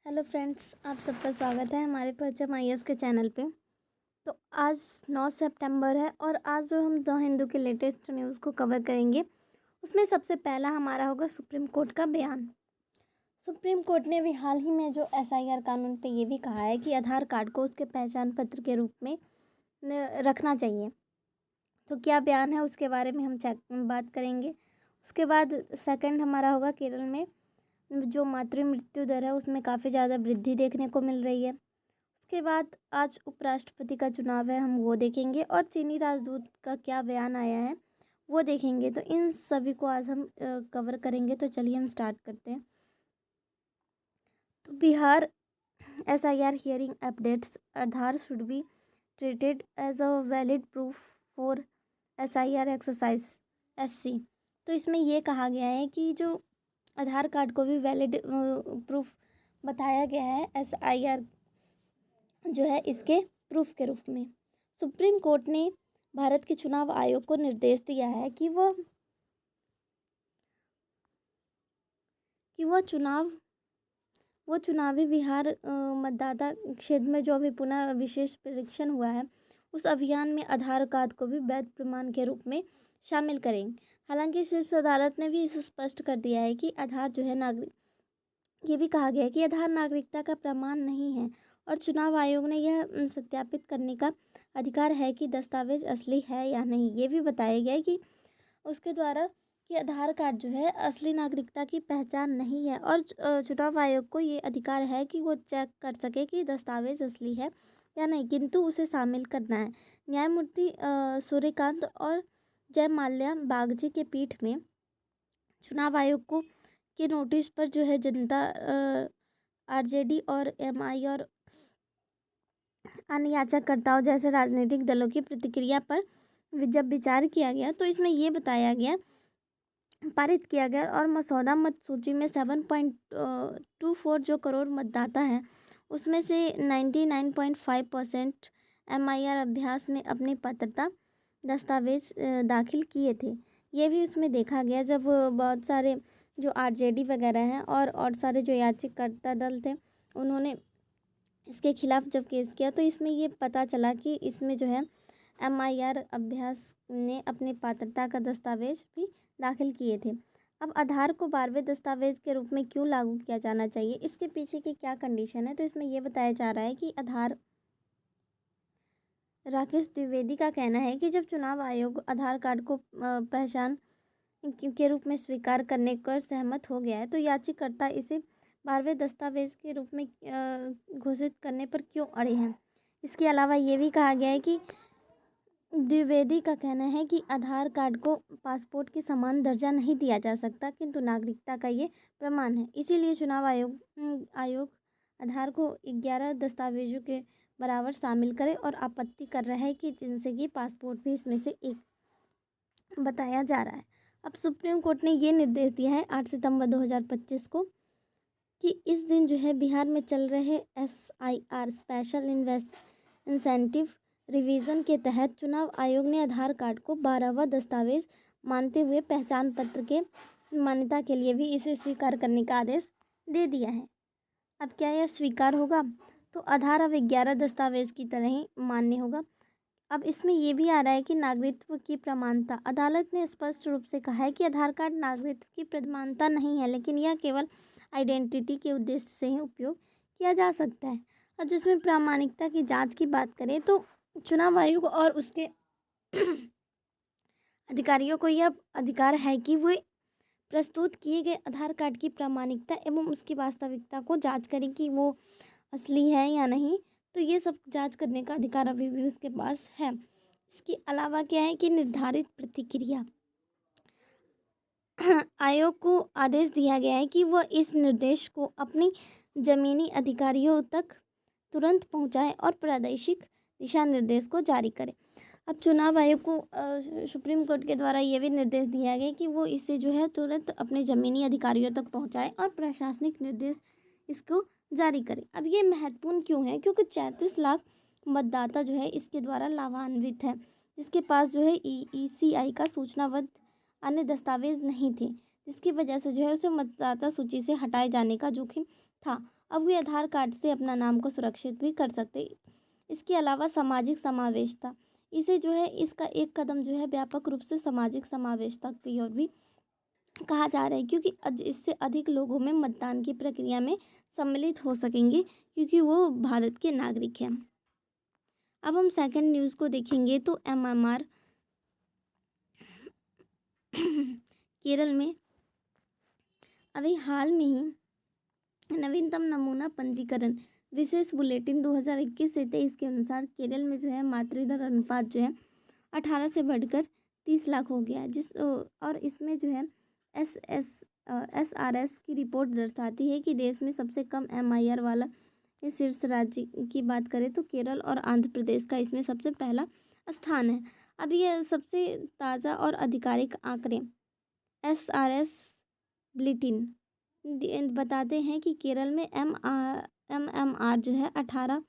Hello friends, आप सबका स्वागत है हमारे परचम आईएएस के चैनल पे। तो आज 9 सितंबर है और आज जो हम द हिंदू के लेटेस्ट न्यूज़ को कवर करेंगे उसमें सबसे पहला हमारा होगा सुप्रीम कोर्ट का बयान। सुप्रीम कोर्ट ने अभी हाल ही में जो एसआईआर कानून पे ये भी कहा है कि आधार कार्ड को उसके पहचान पत्र के रूप में रखना चाहिए। तो क्या बयान है उसके बारे में हम बात करेंगे। उसके बाद सेकंड हमारा होगा केरल में जो मातृ मृत्यु दर है उसमें काफ़ी ज़्यादा वृद्धि देखने को मिल रही है। उसके बाद आज उपराष्ट्रपति का चुनाव है, हम वो देखेंगे और चीनी राजदूत का क्या बयान आया है वो देखेंगे। तो इन सभी को आज हम कवर करेंगे। तो चलिए हम स्टार्ट करते हैं। तो Bihar SIR hearing updates, Aadhaar should be treated as a valid proof for SIR exercise SC. तो इसमें ये कहा गया है कि जो आधार कार्ड को भी वैलिड प्रूफ बताया गया है एसआईआर जो है इसके प्रूफ के रूप में। सुप्रीम कोर्ट ने भारत के चुनाव आयोग को निर्देश दिया है कि वो चुनावी बिहार मतदाता क्षेत्र में जो अभी पुनः विशेष परीक्षण हुआ है उस अभियान में आधार कार्ड को भी वैध प्रमाण के रूप में शामिल करेंगे। हालांकि शीर्ष अदालत ने भी इसे स्पष्ट कर दिया है कि आधार जो है ये भी कहा गया है कि आधार नागरिकता का प्रमाण नहीं है और चुनाव आयोग ने यह सत्यापित करने का अधिकार है कि दस्तावेज असली है या नहीं। ये भी बताया गया है कि उसके द्वारा कि आधार कार्ड जो है असली नागरिकता की पहचान नहीं है और चुनाव आयोग को ये अधिकार है कि वो चेक कर सके कि दस्तावेज असली है या नहीं, किंतु उसे शामिल करना है। न्यायमूर्ति सूर्यकांत और जय माल्या बागची के पीठ में चुनाव आयोग को के नोटिस पर जो है जनता आरजेडी और एमआई और अन्य याचिकाकर्ताओं जैसे राजनीतिक दलों की प्रतिक्रिया पर जब विचार किया गया तो इसमें ये बताया गया, पारित किया गया और मसौदा मत सूची में 7.24 जो करोड़ मतदाता हैं उसमें से 99.5% एमआईआर अभ्यास में अपनी पात्रता दस्तावेज दाखिल किए थे। ये भी उसमें देखा गया जब बहुत सारे जो आरजेडी वगैरह हैं और सारे जो याचिकाकर्ता दल थे उन्होंने इसके खिलाफ जब केस किया तो इसमें ये पता चला कि इसमें जो है एमआईआर अभ्यास ने अपनी पात्रता का दस्तावेज भी दाखिल किए थे। अब आधार को 12वें दस्तावेज के रूप में क्यों लागू किया जाना चाहिए, इसके पीछे की क्या कंडीशन है, तो इसमें यह बताया जा रहा है कि राकेश द्विवेदी का कहना है कि जब चुनाव आयोग आधार कार्ड को पहचान के रूप में स्वीकार करने पर सहमत हो गया है तो याचिकाकर्ता इसे 12वें दस्तावेज के रूप में घोषित करने पर क्यों अड़े हैं। इसके अलावा ये भी कहा गया है कि द्विवेदी का कहना है कि आधार कार्ड को पासपोर्ट के समान दर्जा नहीं दिया जा सकता किंतु नागरिकता का ये प्रमाण है। इसीलिए चुनाव आयोग आधार को 11 दस्तावेजों के बराबर शामिल करे और आपत्ति कर रहा है कि जिनसे कि पासपोर्ट भी इसमें से एक बताया जा रहा है। अब सुप्रीम कोर्ट ने ये निर्देश दिया है 8 सितंबर 2025 को कि इस दिन जो है बिहार में चल रहे एसआईआर स्पेशल इंसेंटिव रिवीजन के तहत चुनाव आयोग ने आधार कार्ड को 12वां दस्तावेज मानते हुए पहचान पत्र के मान्यता के लिए भी इसे स्वीकार करने का आदेश दे दिया है। अब क्या यह स्वीकार होगा, तो आधार अब 11 दस्तावेज की तरह ही मान्य होगा। अब इसमें यह भी आ रहा है कि नागरिकत्व की प्रमाणता, अदालत ने स्पष्ट रूप से कहा है कि आधार कार्ड नागरिकत्व की प्रमाणता नहीं है लेकिन यह केवल आइडेंटिटी के उद्देश्य से ही उपयोग किया जा सकता है। और जिसमें प्रामाणिकता की जांच की बात करें तो चुनाव आयोग और उसके अधिकारियों को यह अधिकार है कि वे प्रस्तुत किए गए आधार कार्ड की प्रामाणिकता एवं उसकी वास्तविकता को जांच करें कि वो असली है या नहीं। तो ये सब जांच करने का अधिकार अभी भी उसके पास है। इसके अलावा क्या है कि निर्धारित प्रतिक्रिया आयोग को आदेश दिया गया है कि वह इस निर्देश को अपनी जमीनी अधिकारियों तक तुरंत पहुंचाए और प्रादेशिक दिशा निर्देश को जारी करे। अब चुनाव आयोग को सुप्रीम कोर्ट के द्वारा ये भी निर्देश दिया गया कि वो इसे जो है तुरंत अपने ज़मीनी अधिकारियों तक पहुंचाए और प्रशासनिक निर्देश इसको जारी करे। अब ये महत्वपूर्ण क्यों है, क्योंकि 34 लाख मतदाता जो है इसके द्वारा लाभान्वित है जिसके पास जो है ईसीआई का सूचनाबद्ध अन्य दस्तावेज नहीं थे, जिसकी वजह से जो है उसे मतदाता सूची से हटाए जाने का जोखिम था। अब वे आधार कार्ड से अपना नाम को सुरक्षित भी कर सकते। इसके अलावा सामाजिक समावेशता, इसे जो है इसका एक कदम जो है व्यापक रूप से सामाजिक समावेशता की ओर भी कहा जा रहा है, क्योंकि इससे अधिक लोगों में मतदान की प्रक्रिया में सम्मिलित हो सकेंगे, क्योंकि वो भारत के नागरिक हैं। अब हम सेकंड न्यूज़ को देखेंगे तो एमएमआर केरल में अभी हाल में ही नवीनतम नमूना पंजीकरण विशेष बुलेटिन 2021 से 23 के अनुसार केरल में जो है मातृ दर अनुपात जो है 18 से बढ़कर 30 लाख हो गया है, और इसमें जो है SRS की रिपोर्ट दर्शाती है कि देश में सबसे कम MIR वाला इस शीर्ष राज्य की बात करें तो केरल और आंध्र प्रदेश का इसमें सबसे पहला स्थान है। अब ये सबसे ताज़ा और आधिकारिक आंकड़े SRS बुलेटिन बताते हैं कि केरल में MMR जो है 18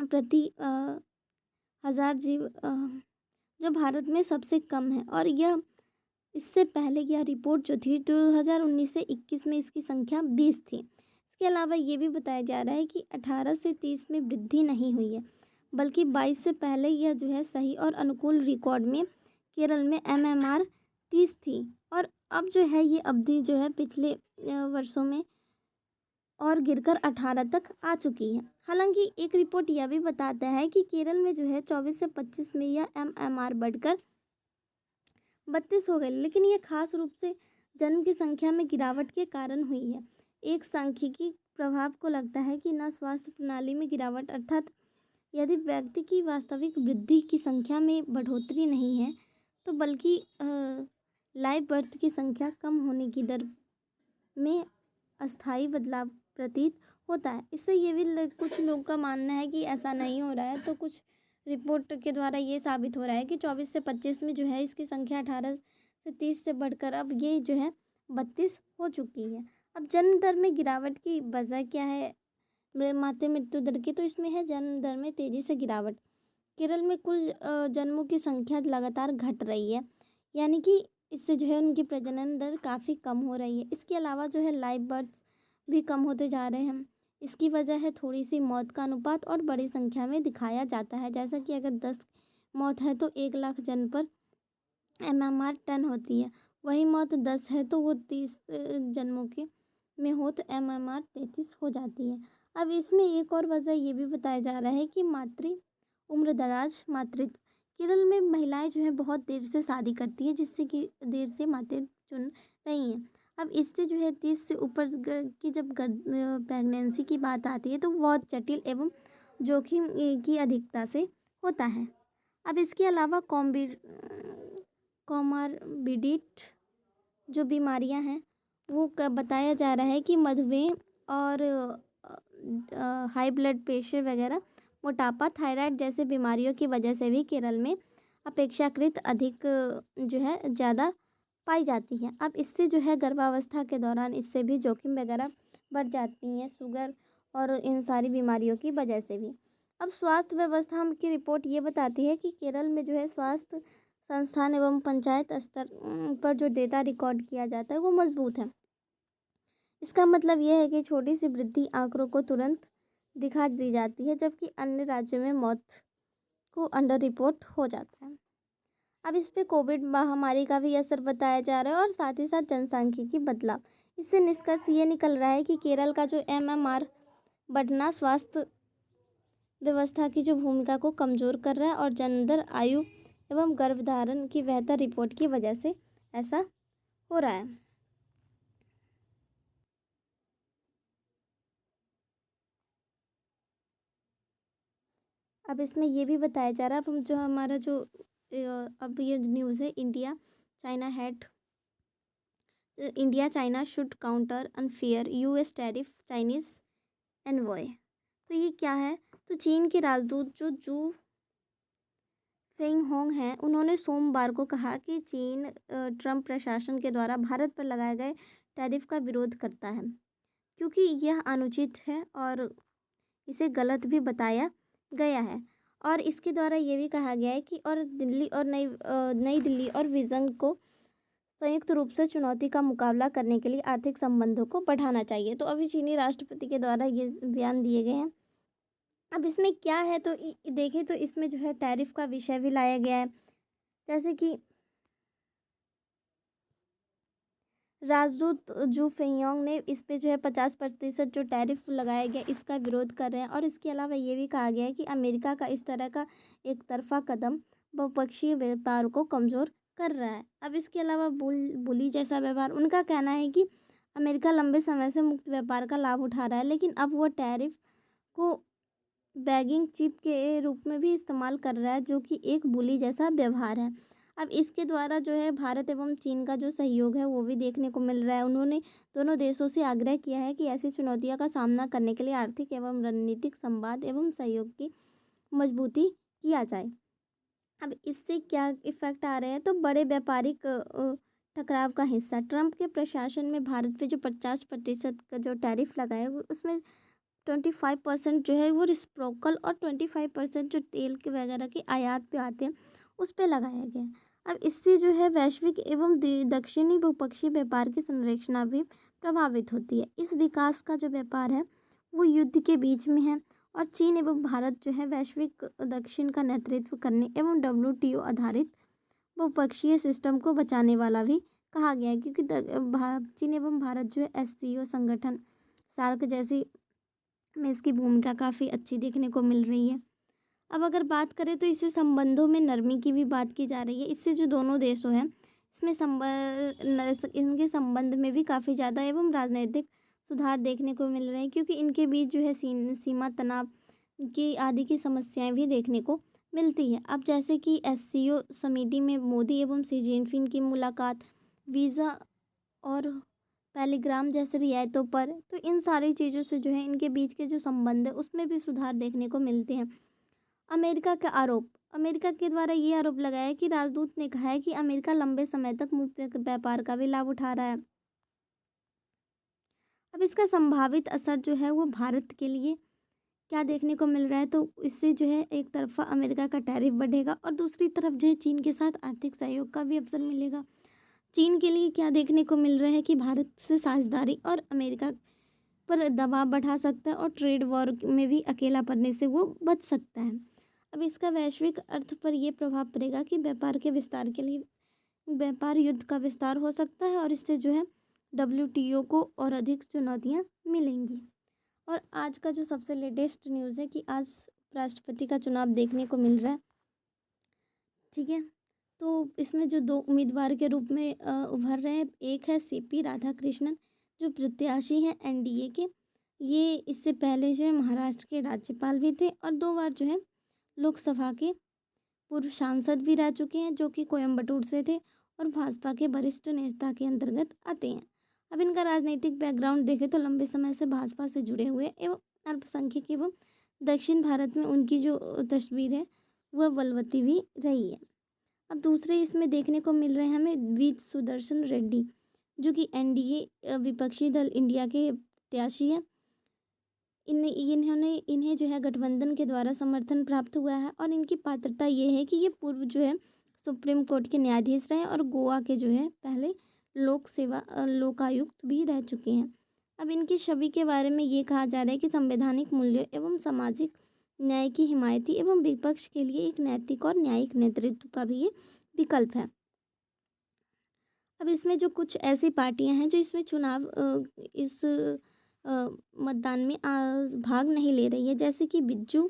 प्रति हज़ार जीव जो भारत में सबसे कम है, और यह इससे पहले यह रिपोर्ट जो थी 2019 से 21 में इसकी संख्या 20 थी। इसके अलावा ये भी बताया जा रहा है कि 18 से 30 में वृद्धि नहीं हुई है, बल्कि 22 से पहले यह जो है सही और अनुकूल रिकॉर्ड में केरल में MMR 30 थी, और अब जो है ये अवधि जो है पिछले वर्षों में और गिरकर 18 तक आ चुकी है। हालांकि एक रिपोर्ट यह भी बताता है कि केरल में जो है 24 से 25 में यह MMR बढ़कर 32 हो गए, लेकिन ये खास रूप से जन्म की संख्या में गिरावट के कारण हुई है। एक सांख्यिकी प्रभाव को लगता है कि न स्वास्थ्य प्रणाली में गिरावट, अर्थात यदि व्यक्ति की वास्तविक वृद्धि की संख्या में बढ़ोतरी नहीं है, तो बल्कि लाइव बर्थ की संख्या कम होने की दर में अस्थायी बदलाव प्रतीत होता है। इससे ये भी कुछ लोग का मानना है कि ऐसा नहीं हो रहा है, तो कुछ रिपोर्ट के द्वारा ये साबित हो रहा है कि 24 से 25 में जो है इसकी संख्या 18 से 30 से बढ़कर अब ये जो है 32 हो चुकी है। अब जन्म दर में गिरावट की वजह क्या है मातृ मृत्यु दर की? तो इसमें है जन्म दर में तेज़ी से गिरावट। केरल में कुल जन्मों की संख्या लगातार घट रही है, यानी कि इससे जो है उनकी प्रजनन दर काफ़ी कम हो रही है। इसके अलावा जो है लाइव बर्थ भी कम होते जा रहे हैं। इसकी वजह है थोड़ी सी मौत का अनुपात और बड़ी संख्या में दिखाया जाता है, जैसा कि अगर 10 मौत है तो 1 लाख जन पर MMR 10 होती है, वही मौत 10 है तो वो 30 जन्मों के में हो तो MMR 33 हो जाती है। अब इसमें एक और वजह ये भी बताया जा रहा है कि उम्रदराज मातृत्व। केरल में महिलाएं जो है बहुत देर से शादी करती है, जिससे कि देर से मातृत्व चुन रही हैं। अब इससे जो है 30 से ऊपर की जब प्रेगनेंसी की बात आती है तो बहुत जटिल एवं जोखिम की अधिकता से होता है। अब इसके अलावा कॉमॉर्बिडिट जो बीमारियां हैं वो बताया जा रहा है कि मधुमेह और हाई ब्लड प्रेशर वगैरह, मोटापा, थायराइड जैसे बीमारियों की वजह से भी केरल में अपेक्षाकृत अधिक जो है ज़्यादा पाई जाती है। अब इससे जो है गर्भावस्था के दौरान इससे भी जोखिम वगैरह बढ़ जाती हैं, शुगर और इन सारी बीमारियों की वजह से भी। अब स्वास्थ्य व्यवस्था की रिपोर्ट ये बताती है कि केरल में जो है स्वास्थ्य संस्थान एवं पंचायत स्तर पर जो डेटा रिकॉर्ड किया जाता है वो मजबूत है। इसका मतलब यह है कि छोटी सी वृद्धि आंकड़ों को तुरंत दिखा दी जाती है, जबकि अन्य राज्यों में मौत को अंडर रिपोर्ट हो जाता है। अब इस पे कोविड महामारी का भी असर बताया जा रहा है और साथ ही साथ जनसांख्यिकी बदलाव। इससे निष्कर्ष ये निकल रहा है कि केरल का जो MMR बढ़ना स्वास्थ्य व्यवस्था की जो भूमिका को कमज़ोर कर रहा है, और जन्म दर, आयु एवं गर्भधारण की बेहतर रिपोर्ट की वजह से ऐसा हो रहा है। अब इसमें ये भी बताया जा रहा है, अब हम जो हमारा जो अब ये न्यूज़ है, India China should counter unfair US tariff Chinese envoy. तो ये क्या है? तो चीन के राजदूत जो जू फेंगहोंग हैं, उन्होंने सोमवार को कहा कि चीन ट्रंप प्रशासन के द्वारा भारत पर लगाए गए टैरिफ का विरोध करता है, क्योंकि यह अनुचित है और इसे गलत भी बताया गया है। और इसके द्वारा ये भी कहा गया है कि और नई दिल्ली और बीजिंग को संयुक्त रूप से चुनौती का मुकाबला करने के लिए आर्थिक संबंधों को बढ़ाना चाहिए। तो अभी चीनी राष्ट्रपति के द्वारा ये बयान दिए गए हैं। अब इसमें क्या है तो देखें तो इसमें जो है टैरिफ का विषय भी लाया गया है। जैसे कि राजदूत जू फेंगयोंग ने इस पे जो है 50% जो टैरिफ लगाया गया इसका विरोध कर रहे हैं। और इसके अलावा ये भी कहा गया है कि अमेरिका का इस तरह का एक तरफा कदम बहुपक्षीय व्यापार को कमज़ोर कर रहा है। अब इसके अलावा बुली जैसा व्यवहार, उनका कहना है कि अमेरिका लंबे समय से मुक्त व्यापार का लाभ उठा रहा है, लेकिन अब वो टैरिफ को बैगिंग चिप के रूप में भी इस्तेमाल कर रहा है, जो कि एक बुली जैसा व्यवहार है। अब इसके द्वारा जो है भारत एवं चीन का जो सहयोग है वो भी देखने को मिल रहा है। उन्होंने दोनों देशों से आग्रह किया है कि ऐसी चुनौतियों का सामना करने के लिए आर्थिक एवं रणनीतिक संवाद एवं सहयोग की मजबूती किया जाए। अब इससे क्या इफेक्ट आ रहे हैं तो बड़े व्यापारिक टकराव का हिस्सा, ट्रंप के प्रशासन में भारत पे जो 50% का जो टैरिफ लगा है उसमें 25% जो है वो रिसिप्रोकल और 25% जो तेल के वगैरह के आयात पे आते हैं उस पे लगाया गया है। अब इससे जो है वैश्विक एवं दक्षिणी बहुपक्षीय व्यापार की संरचना भी प्रभावित होती है। इस विकास का जो व्यापार है वो युद्ध के बीच में है और चीन एवं भारत जो है वैश्विक दक्षिण का नेतृत्व करने एवं WTO आधारित बहुपक्षीय सिस्टम को बचाने वाला भी कहा गया है, क्योंकि चीन एवं भारत जो है SCO संगठन, सार्क जैसी में इसकी भूमिका काफ़ी अच्छी देखने को मिल रही है। अब अगर बात करें तो इससे संबंधों में नरमी की भी बात की जा रही है। इससे जो दोनों देशों हैं इसमें इनके संबंध में भी काफ़ी ज़्यादा एवं राजनीतिक सुधार देखने को मिल रहे हैं, क्योंकि इनके बीच जो है सीमा तनाव की आदि की समस्याएं भी देखने को मिलती है। अब जैसे कि SCO समिति में मोदी एवं शी जिनपिंग की मुलाकात, वीज़ा और टेलीग्राम जैसे रियायतों पर, तो इन सारी चीज़ों से जो है इनके बीच के जो संबंध है उसमें भी सुधार देखने को मिलते हैं। अमेरिका का आरोप, अमेरिका के द्वारा ये आरोप लगाया है कि राजदूत ने कहा है कि अमेरिका लंबे समय तक मुक्त व्यापार का भी लाभ उठा रहा है। अब इसका संभावित असर जो है वो भारत के लिए क्या देखने को मिल रहा है तो इससे जो है एक तरफा अमेरिका का टैरिफ बढ़ेगा और दूसरी तरफ जो है चीन के साथ आर्थिक सहयोग का भी अवसर मिलेगा। चीन के लिए क्या देखने को मिल रहा है कि भारत से साझेदारी और अमेरिका पर दबाव बढ़ा सकता है और ट्रेड वॉर में भी अकेला पड़ने से वो बच सकता है। अब इसका वैश्विक अर्थ पर यह प्रभाव पड़ेगा कि व्यापार के विस्तार के लिए व्यापार युद्ध का विस्तार हो सकता है और इससे जो है WTO को और अधिक चुनौतियाँ मिलेंगी। और आज का जो सबसे लेटेस्ट न्यूज़ है कि आज राष्ट्रपति का चुनाव देखने को मिल रहा है, ठीक है। तो इसमें जो 2 उम्मीदवार के रूप में उभर रहे हैं, एक है CP राधाकृष्णन जो प्रत्याशी हैं NDA के। ये इससे पहले जो है महाराष्ट्र के राज्यपाल भी थे और 2 बार जो है लोकसभा के पूर्व सांसद भी रह चुके हैं, जो कि कोयम्बटूर से थे और भाजपा के वरिष्ठ नेता के अंतर्गत आते हैं। अब इनका राजनीतिक बैकग्राउंड देखें तो लंबे समय से भाजपा से जुड़े हुए एवं अल्पसंख्यक एवं दक्षिण भारत में उनकी जो तस्वीर है वह बलवती भी रही है। अब दूसरे इसमें देखने को मिल रहे हैं हमें वी सुदर्शन रेड्डी, जो कि NDA विपक्षी दल इंडिया के प्रत्याशी हैं। इन्हें जो है गठबंधन के द्वारा समर्थन प्राप्त हुआ है और इनकी पात्रता ये है कि ये पूर्व जो है सुप्रीम कोर्ट के न्यायाधीश रहे और गोवा के जो है पहले लोकायुक्त भी रह चुके हैं। अब इनकी छवि के बारे में ये कहा जा रहा है कि संवैधानिक मूल्यों एवं सामाजिक न्याय की हिमायती एवं विपक्ष के लिए एक नैतिक और न्यायिक नेतृत्व का भी ये विकल्प है। अब इसमें जो कुछ ऐसी पार्टियां हैं जो इसमें चुनाव इस मतदान में भाग नहीं ले रही है, जैसे कि बिज्जू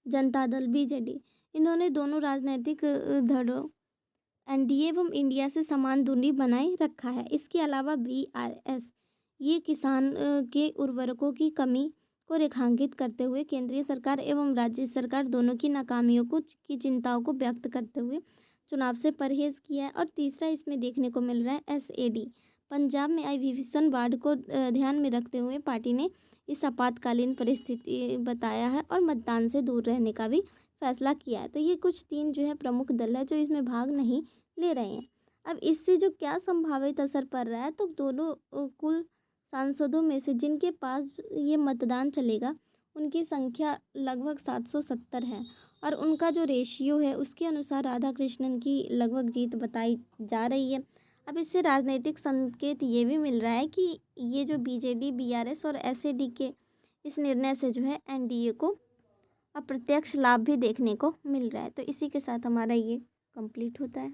जनता दल BJD, इन्होंने दोनों राजनीतिक धड़ों NDA एवं इंडिया से समान दूरी बनाए रखा है। इसके अलावा BRS ये किसान के उर्वरकों की कमी को रेखांकित करते हुए केंद्रीय सरकार एवं राज्य सरकार दोनों की नाकामियों की चिंताओं को व्यक्त करते हुए चुनाव से परहेज किया है। और तीसरा इसमें देखने को मिल रहा है SAD, पंजाब में आई भीषण बाढ़ को ध्यान में रखते हुए पार्टी ने इस आपातकालीन परिस्थिति बताया है और मतदान से दूर रहने का भी फैसला किया है। तो ये कुछ 3 जो है प्रमुख दल है जो इसमें भाग नहीं ले रहे हैं। अब इससे जो क्या संभावित असर पड़ रहा है तो दोनों कुल सांसदों में से जिनके पास ये मतदान चलेगा उनकी संख्या लगभग 770 है और उनका जो रेशियो है उसके अनुसार राधाकृष्णन की लगभग जीत बताई जा रही है। अब इससे राजनीतिक संकेत ये भी मिल रहा है कि ये जो बीजेडी, बीआरएस और एसएडी के इस निर्णय से जो है एनडीए को अप्रत्यक्ष लाभ भी देखने को मिल रहा है। तो इसी के साथ हमारा ये कंप्लीट होता है।